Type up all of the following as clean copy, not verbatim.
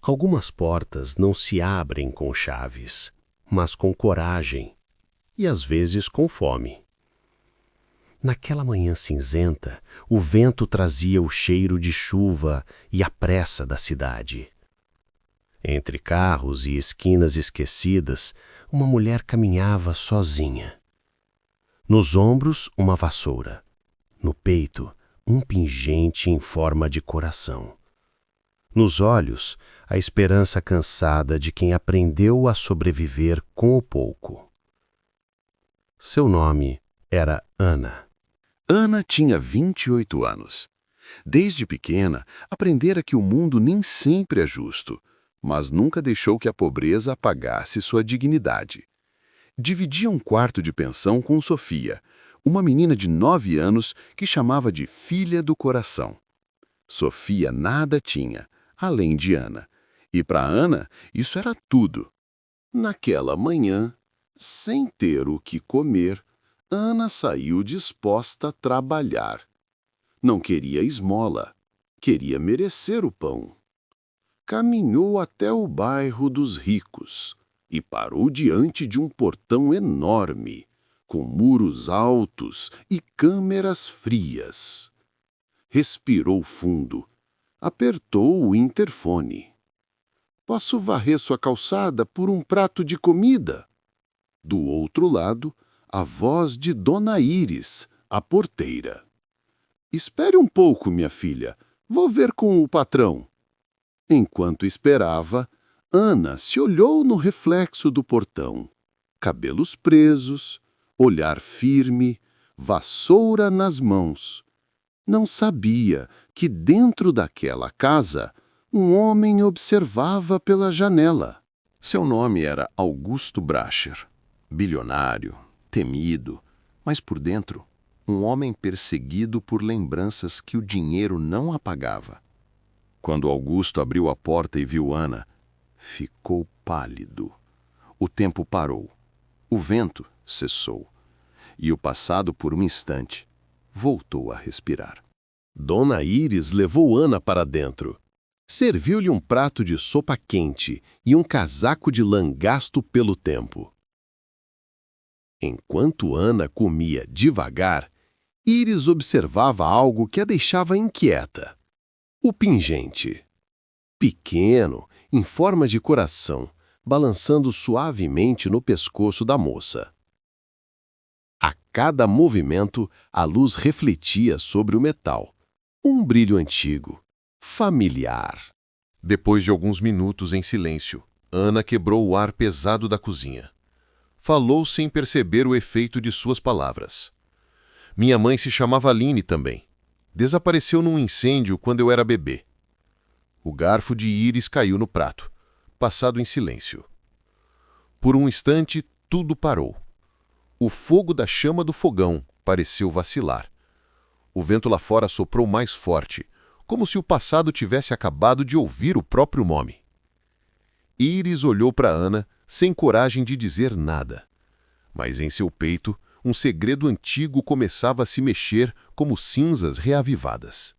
Algumas portas não se abrem com chaves, mas com coragem e às vezes com fome. Naquela manhã cinzenta, o vento trazia o cheiro de chuva e a pressa da cidade. Entre carros e esquinas esquecidas, uma mulher caminhava sozinha. Nos ombros, uma vassoura. No peito, um pingente em forma de coração. Nos olhos, a esperança cansada de quem aprendeu a sobreviver com o pouco. Seu nome era Ana. Ana tinha 28 anos. Desde pequena, aprendera que o mundo nem sempre é justo, mas nunca deixou que a pobreza apagasse sua dignidade. Dividia um quarto de pensão com Sofia, uma menina de 9 anos que chamava de filha do coração. Sofia nada tinha, além de Ana. E para Ana, isso era tudo. Naquela manhã, sem ter o que comer, Ana saiu disposta a trabalhar. Não queria esmola, queria merecer o pão. Caminhou até o bairro dos ricos e parou diante de um portão enorme, com muros altos e câmeras frias. Respirou fundo, apertou o interfone. Posso varrer sua calçada por um prato de comida? Do outro lado, a voz de Dona Íris, a porteira. Espere um pouco, minha filha, vou ver com o patrão. Enquanto esperava, Ana se olhou no reflexo do portão. Cabelos presos, olhar firme, vassoura nas mãos. Não sabia que dentro daquela casa um homem observava pela janela. Seu nome era Augusto Bracher, bilionário, temido, mas por dentro, um homem perseguido por lembranças que o dinheiro não apagava. Quando Augusto abriu a porta e viu Ana, ficou pálido. O tempo parou. O vento cessou. E o passado, por um instante, voltou a respirar. Dona Íris levou Ana para dentro. Serviu-lhe um prato de sopa quente e um casaco de lã gasto pelo tempo. Enquanto Ana comia devagar, Íris observava algo que a deixava inquieta. O pingente. Pequeno, em forma de coração, balançando suavemente no pescoço da moça. A cada movimento, a luz refletia sobre o metal. Um brilho antigo, familiar. Depois de alguns minutos em silêncio, Ana quebrou o ar pesado da cozinha. Falou sem perceber o efeito de suas palavras. Minha mãe se chamava Aline também. Desapareceu num incêndio quando eu era bebê. O garfo de Íris caiu no prato, passado em silêncio. Por um instante, tudo parou. O fogo da chama do fogão pareceu vacilar. O vento lá fora soprou mais forte, como se o passado tivesse acabado de ouvir o próprio nome. Íris olhou para Ana, sem coragem de dizer nada. Mas em seu peito, um segredo antigo começava a se mexer como cinzas reavivadas.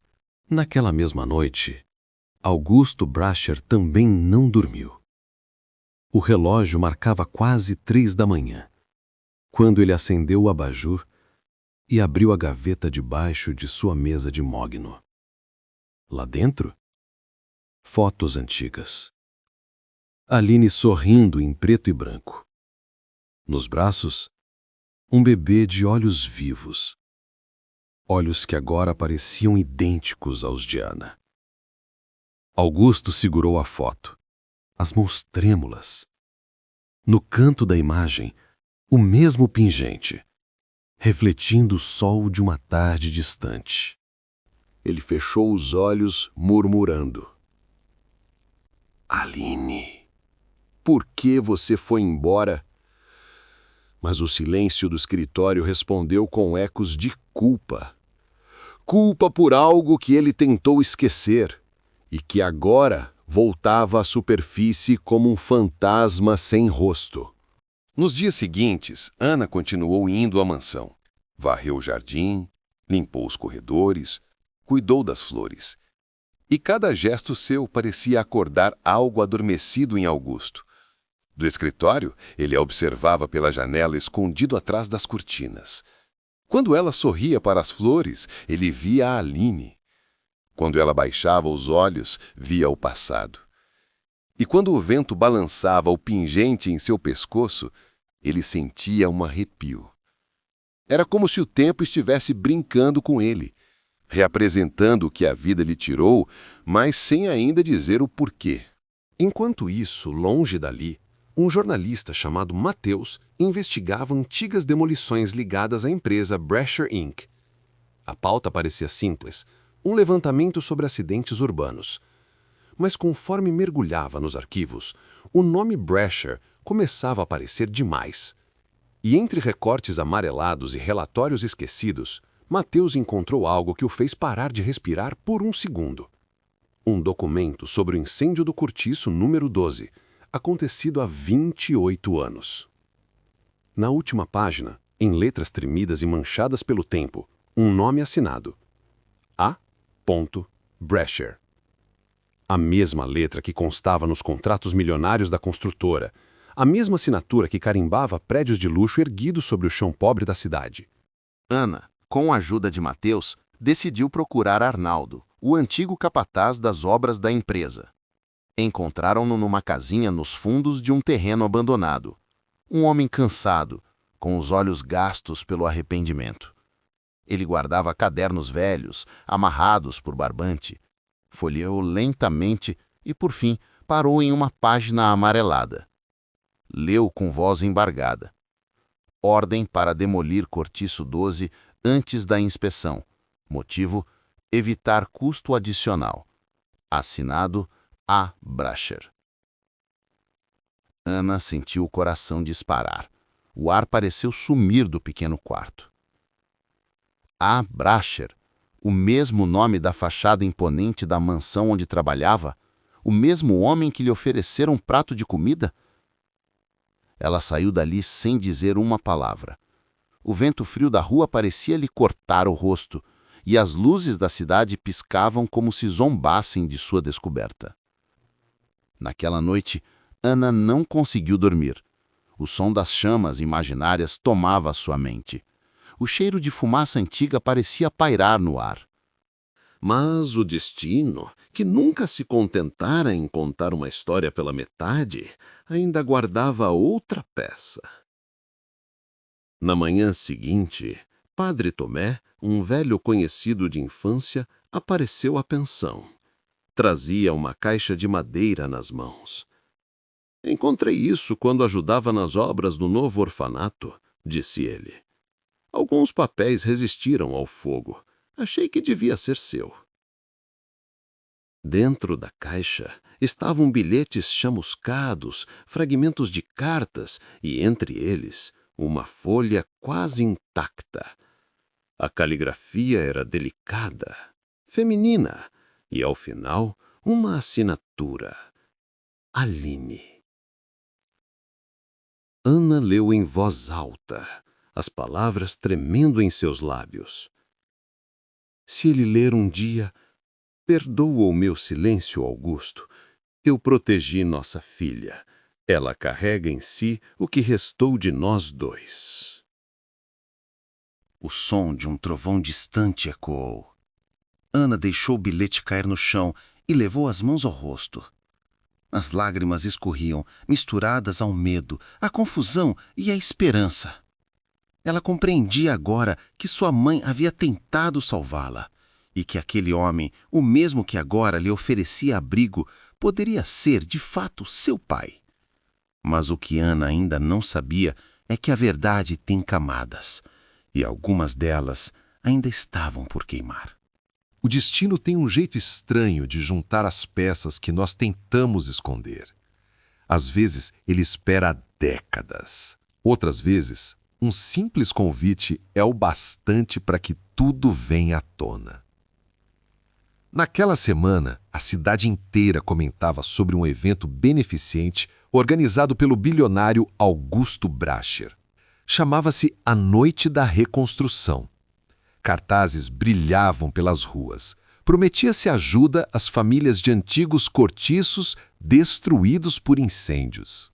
Naquela mesma noite, Augusto Bracher também não dormiu. O relógio marcava quase 3 da manhã, quando ele acendeu o abajur e abriu a gaveta debaixo de sua mesa de mogno. Lá dentro, fotos antigas. Aline sorrindo em preto e branco. Nos braços, um bebê de olhos vivos. Olhos que agora pareciam idênticos aos de Ana. Augusto segurou a foto, as mãos trêmulas. No canto da imagem, o mesmo pingente, refletindo o sol de uma tarde distante. Ele fechou os olhos, murmurando. Aline, por que você foi embora? Mas o silêncio do escritório respondeu com ecos de culpa. Culpa por algo que ele tentou esquecer e que agora voltava à superfície como um fantasma sem rosto. Nos dias seguintes, Ana continuou indo à mansão. Varreu o jardim, limpou os corredores, cuidou das flores. E cada gesto seu parecia acordar algo adormecido em Augusto. Do escritório, ele a observava pela janela escondido atrás das cortinas. Quando ela sorria para as flores, ele via a Aline. Quando ela baixava os olhos, via o passado. E quando o vento balançava o pingente em seu pescoço, ele sentia um arrepio. Era como se o tempo estivesse brincando com ele, reapresentando o que a vida lhe tirou, mas sem ainda dizer o porquê. Enquanto isso, longe dali, um jornalista chamado Mateus investigava antigas demolições ligadas à empresa Brasher Inc. A pauta parecia simples, um levantamento sobre acidentes urbanos. Mas conforme mergulhava nos arquivos, o nome Brasher começava a aparecer demais. E entre recortes amarelados e relatórios esquecidos, Mateus encontrou algo que o fez parar de respirar por um segundo. Um documento sobre o incêndio do cortiço número 12, acontecido há 28 anos. Na última página, em letras tremidas e manchadas pelo tempo, um nome assinado. A. Brasher. A mesma letra que constava nos contratos milionários da construtora, a mesma assinatura que carimbava prédios de luxo erguidos sobre o chão pobre da cidade. Ana, com a ajuda de Mateus, decidiu procurar Arnaldo, o antigo capataz das obras da empresa. Encontraram-no numa casinha nos fundos de um terreno abandonado. Um homem cansado, com os olhos gastos pelo arrependimento. Ele guardava cadernos velhos, amarrados por barbante. Folheou lentamente e, por fim, parou em uma página amarelada. Leu com voz embargada. Ordem para demolir cortiço 12 antes da inspeção. Motivo: evitar custo adicional. Assinado A. Brasher. Ana sentiu o coração disparar. O ar pareceu sumir do pequeno quarto. A. Brasher, o mesmo nome da fachada imponente da mansão onde trabalhava? O mesmo homem que lhe oferecera um prato de comida? Ela saiu dali sem dizer uma palavra. O vento frio da rua parecia lhe cortar o rosto, e as luzes da cidade piscavam como se zombassem de sua descoberta. Naquela noite, Ana não conseguiu dormir. O som das chamas imaginárias tomava sua mente. O cheiro de fumaça antiga parecia pairar no ar. Mas o destino, que nunca se contentara em contar uma história pela metade, ainda guardava outra peça. Na manhã seguinte, Padre Tomé, um velho conhecido de infância, apareceu à pensão. Trazia uma caixa de madeira nas mãos. Encontrei isso quando ajudava nas obras do novo orfanato, disse ele. Alguns papéis resistiram ao fogo. Achei que devia ser seu. Dentro da caixa estavam bilhetes chamuscados, fragmentos de cartas e, entre eles, uma folha quase intacta. A caligrafia era delicada, feminina, e, ao final, uma assinatura. Aline. Ana leu em voz alta, as palavras tremendo em seus lábios. Se ele ler um dia, perdoa o meu silêncio, Augusto. Eu protegi nossa filha. Ela carrega em si o que restou de nós dois. O som de um trovão distante ecoou. Ana deixou o bilhete cair no chão e levou as mãos ao rosto. As lágrimas escorriam, misturadas ao medo, à confusão e à esperança. Ela compreendia agora que sua mãe havia tentado salvá-la e que aquele homem, o mesmo que agora lhe oferecia abrigo, poderia ser, de fato, seu pai. Mas o que Ana ainda não sabia é que a verdade tem camadas, e algumas delas ainda estavam por queimar. O destino tem um jeito estranho de juntar as peças que nós tentamos esconder. Às vezes, ele espera há décadas. Outras vezes, um simples convite é o bastante para que tudo venha à tona. Naquela semana, a cidade inteira comentava sobre um evento beneficente organizado pelo bilionário Augusto Brasher. Chamava-se A Noite da Reconstrução. Cartazes brilhavam pelas ruas, Prometia-se ajuda às famílias de antigos cortiços destruídos por incêndios.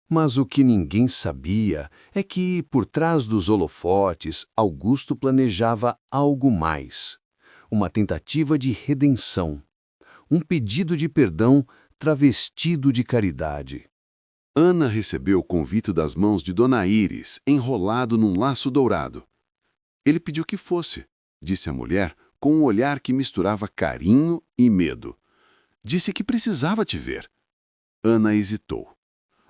Mas o que ninguém sabia é que, por trás dos holofotes, Augusto planejava algo mais. Uma tentativa de redenção. Um pedido de perdão travestido de caridade. Ana recebeu o convite das mãos de Dona Íris, enrolado num laço dourado. Ele pediu que fosse, disse a mulher, com um olhar que misturava carinho e medo. Disse que precisava te ver. Ana hesitou.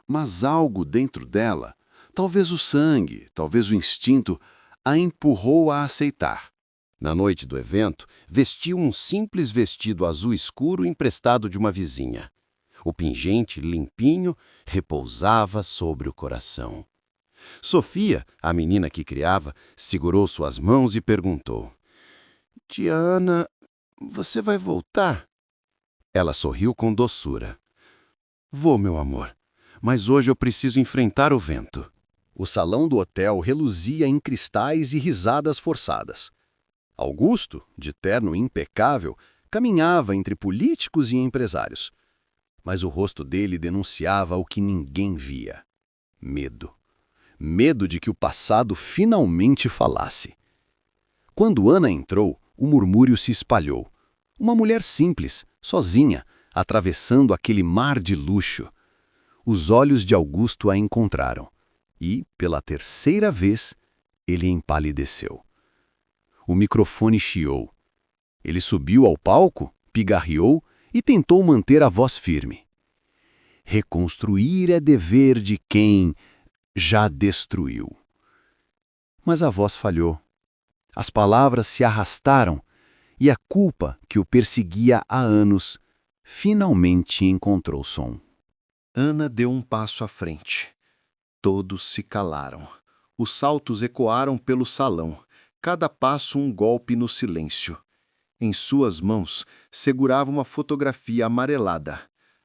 Mas algo dentro dela, talvez o sangue, talvez o instinto, a empurrou a aceitar. Na noite do evento, vestiu um simples vestido azul escuro emprestado de uma vizinha. O pingente, limpinho, repousava sobre o coração. Sofia, a menina que criava, segurou suas mãos e perguntou: "Tia Ana, você vai voltar?" Ela sorriu com doçura. "Vou, meu amor, mas hoje eu preciso enfrentar o vento." O salão do hotel reluzia em cristais e risadas forçadas. Augusto, de terno impecável, caminhava entre políticos e empresários. Mas o rosto dele denunciava o que ninguém via: medo. Medo de que o passado finalmente falasse. Quando Ana entrou, o murmúrio se espalhou. Uma mulher simples, sozinha, atravessando aquele mar de luxo. Os olhos de Augusto a encontraram. E, pela terceira vez, ele empalideceu. O microfone chiou. Ele subiu ao palco, pigarreou e tentou manter a voz firme. Reconstruir é dever de quem já destruiu. Mas a voz falhou. As palavras se arrastaram e a culpa que o perseguia há anos finalmente encontrou som. Ana deu um passo à frente. Todos se calaram. Os saltos ecoaram pelo salão, cada passo um golpe no silêncio. Em suas mãos segurava uma fotografia amarelada,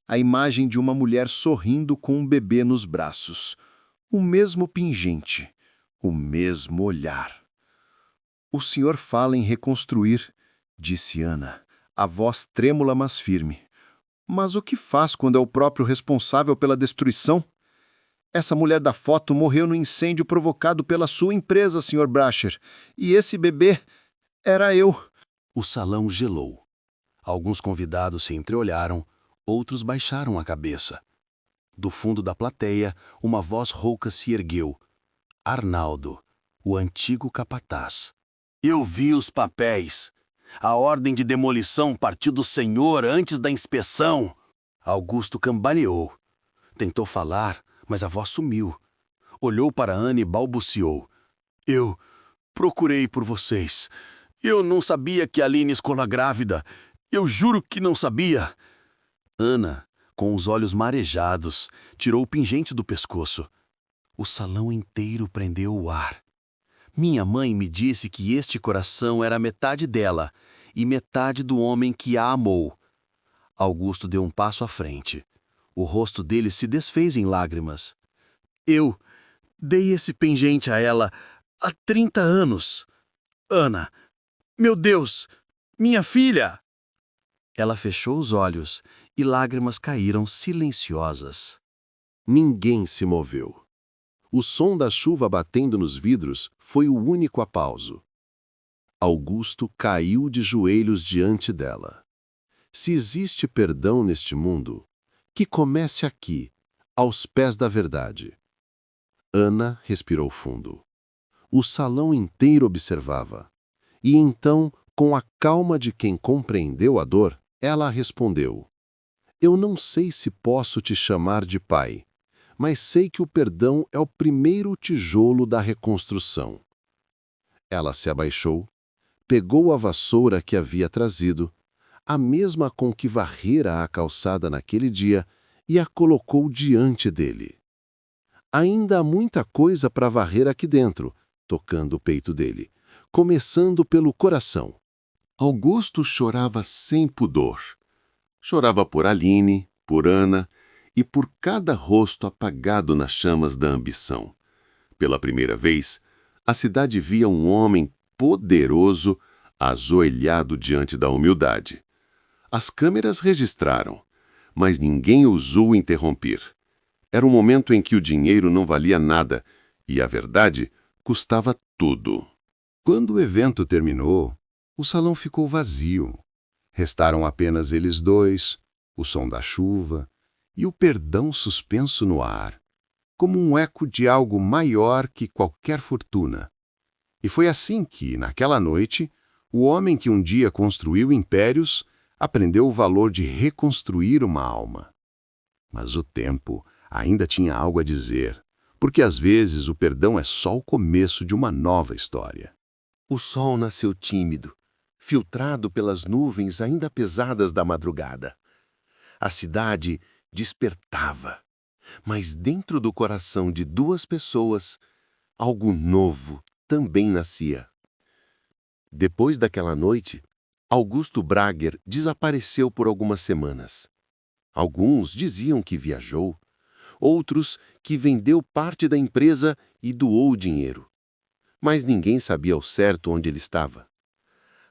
a imagem de uma mulher sorrindo com um bebê nos braços. O mesmo pingente, o mesmo olhar. "O senhor fala em reconstruir", disse Ana, a voz trêmula mas firme. "Mas o que faz quando é o próprio responsável pela destruição? Essa mulher da foto morreu no incêndio provocado pela sua empresa, Sr. Brasher. E esse bebê era eu." O salão gelou. Alguns convidados se entreolharam, outros baixaram a cabeça. Do fundo da plateia, uma voz rouca se ergueu. Arnaldo, o antigo capataz. "Eu vi os papéis. A ordem de demolição partiu do senhor antes da inspeção." Augusto cambaleou. Tentou falar, mas a voz sumiu. Olhou para Ana e balbuciou: "Eu procurei por vocês. Eu não sabia que a Aline escola grávida. Eu juro que não sabia." Ana, com os olhos marejados, tirou o pingente do pescoço. O salão inteiro prendeu o ar. Minha mãe me disse que este coração era metade dela e metade do homem que a amou. Augusto deu um passo à frente. O rosto dele se desfez em lágrimas. "Eu dei esse pingente a ela há 30 anos. Ana, meu Deus, minha filha!" Ela fechou os olhos e lágrimas caíram silenciosas. Ninguém se moveu. O som da chuva batendo nos vidros foi o único aplauso. Augusto caiu de joelhos diante dela. Se existe perdão neste mundo, que comece aqui, aos pés da verdade. Ana respirou fundo. O salão inteiro observava. E então, com a calma de quem compreendeu a dor, ela respondeu: "Eu não sei se posso te chamar de pai, mas sei que o perdão é o primeiro tijolo da reconstrução." Ela se abaixou, pegou a vassoura que havia trazido, a mesma com que varrera a calçada naquele dia, e a colocou diante dele. "Ainda há muita coisa para varrer aqui dentro", tocando o peito dele, começando pelo coração. Augusto chorava sem pudor. Chorava por Aline, por Ana e por cada rosto apagado nas chamas da ambição. Pela primeira vez, a cidade via um homem poderoso ajoelhado diante da humildade. As câmeras registraram, mas ninguém ousou interromper. Era um momento em que o dinheiro não valia nada e a verdade custava tudo. Quando o evento terminou, o salão ficou vazio. Restaram apenas eles dois, o som da chuva e o perdão suspenso no ar, como um eco de algo maior que qualquer fortuna. E foi assim que, naquela noite, o homem que um dia construiu impérios aprendeu o valor de reconstruir uma alma. Mas o tempo ainda tinha algo a dizer, porque às vezes o perdão é só o começo de uma nova história. O sol nasceu tímido, filtrado pelas nuvens ainda pesadas da madrugada. A cidade despertava, mas dentro do coração de duas pessoas, algo novo também nascia. Depois daquela noite, Augusto Brager desapareceu por algumas semanas. Alguns diziam que viajou, outros que vendeu parte da empresa e doou o dinheiro. Mas ninguém sabia ao certo onde ele estava.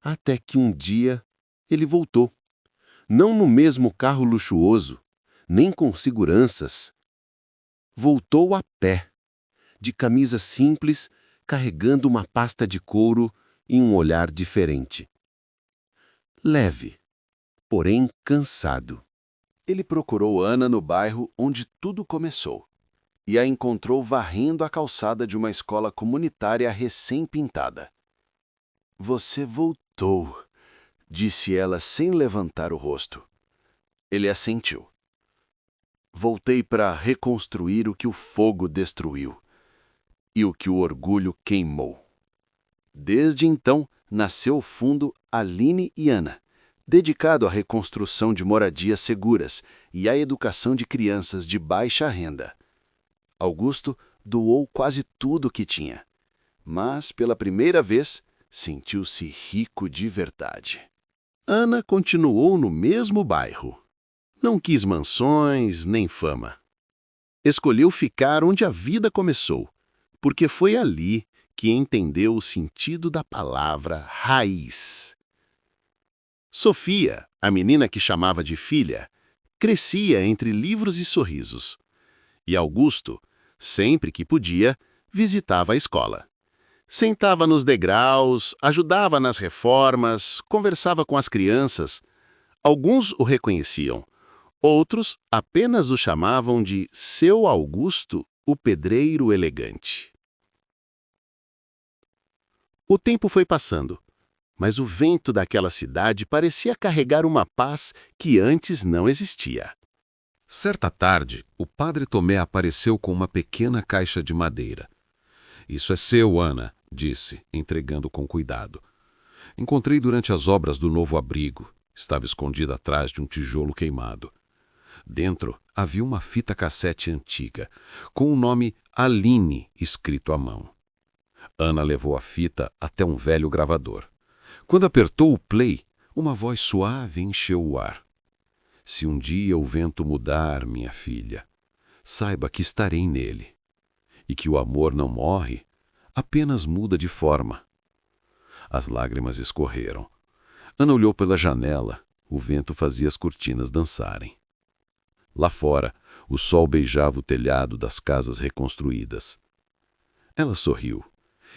Até que um dia ele voltou. Não no mesmo carro luxuoso, nem com seguranças. Voltou a pé, de camisa simples, carregando uma pasta de couro e um olhar diferente. Leve, porém cansado. Ele procurou Ana no bairro onde tudo começou e a encontrou varrendo a calçada de uma escola comunitária recém-pintada. "Você voltou", disse ela sem levantar o rosto. Ele assentiu. "Voltei para reconstruir o que o fogo destruiu e o que o orgulho queimou." Desde então, nasceu o fundo Aline e Ana, dedicado à reconstrução de moradias seguras e à educação de crianças de baixa renda. Augusto doou quase tudo o que tinha, mas, pela primeira vez, sentiu-se rico de verdade. Ana continuou no mesmo bairro. Não quis mansões nem fama. Escolheu ficar onde a vida começou, porque foi ali que entendeu o sentido da palavra raiz. Sofia, a menina que chamava de filha, crescia entre livros e sorrisos. E Augusto, sempre que podia, visitava a escola. Sentava nos degraus, ajudava nas reformas, conversava com as crianças. Alguns o reconheciam, outros apenas o chamavam de Seu Augusto, o pedreiro elegante. O tempo foi passando, mas o vento daquela cidade parecia carregar uma paz que antes não existia. Certa tarde, o padre Tomé apareceu com uma pequena caixa de madeira. "Isso é seu, Ana", disse, entregando com cuidado. "Encontrei durante as obras do novo abrigo. Estava escondida atrás de um tijolo queimado. Dentro havia uma fita cassete antiga, com o nome Aline escrito à mão." Ana levou a fita até um velho gravador. Quando apertou o play, uma voz suave encheu o ar. "Se um dia o vento mudar, minha filha, saiba que estarei nele. E que o amor não morre, apenas muda de forma." As lágrimas escorreram. Ana olhou pela janela. O vento fazia as cortinas dançarem. Lá fora, o sol beijava o telhado das casas reconstruídas. Ela sorriu.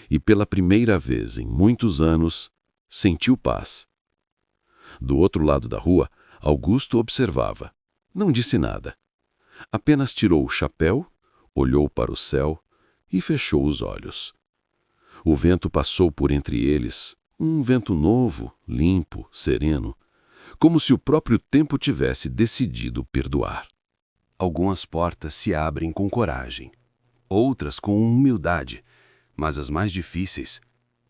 E pela primeira vez em muitos anos, sentiu paz. Do outro lado da rua, Augusto observava. Não disse nada. Apenas tirou o chapéu, olhou para o céu e fechou os olhos. O vento passou por entre eles, um vento novo, limpo, sereno, como se o próprio tempo tivesse decidido perdoar. Algumas portas se abrem com coragem, outras com humildade, mas as mais difíceis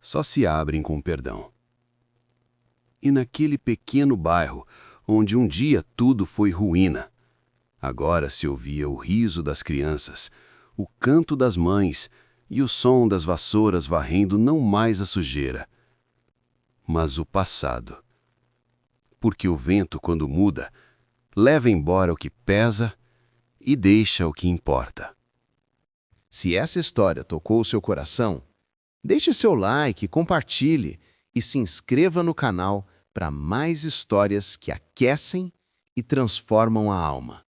só se abrem com perdão. E naquele pequeno bairro, onde um dia tudo foi ruína, agora se ouvia o riso das crianças, o canto das mães e o som das vassouras varrendo não mais a sujeira, mas o passado. Porque o vento, quando muda, leva embora o que pesa e deixa o que importa. Se essa história tocou o seu coração, deixe seu like, compartilhe e se inscreva no canal para mais histórias que aquecem e transformam a alma.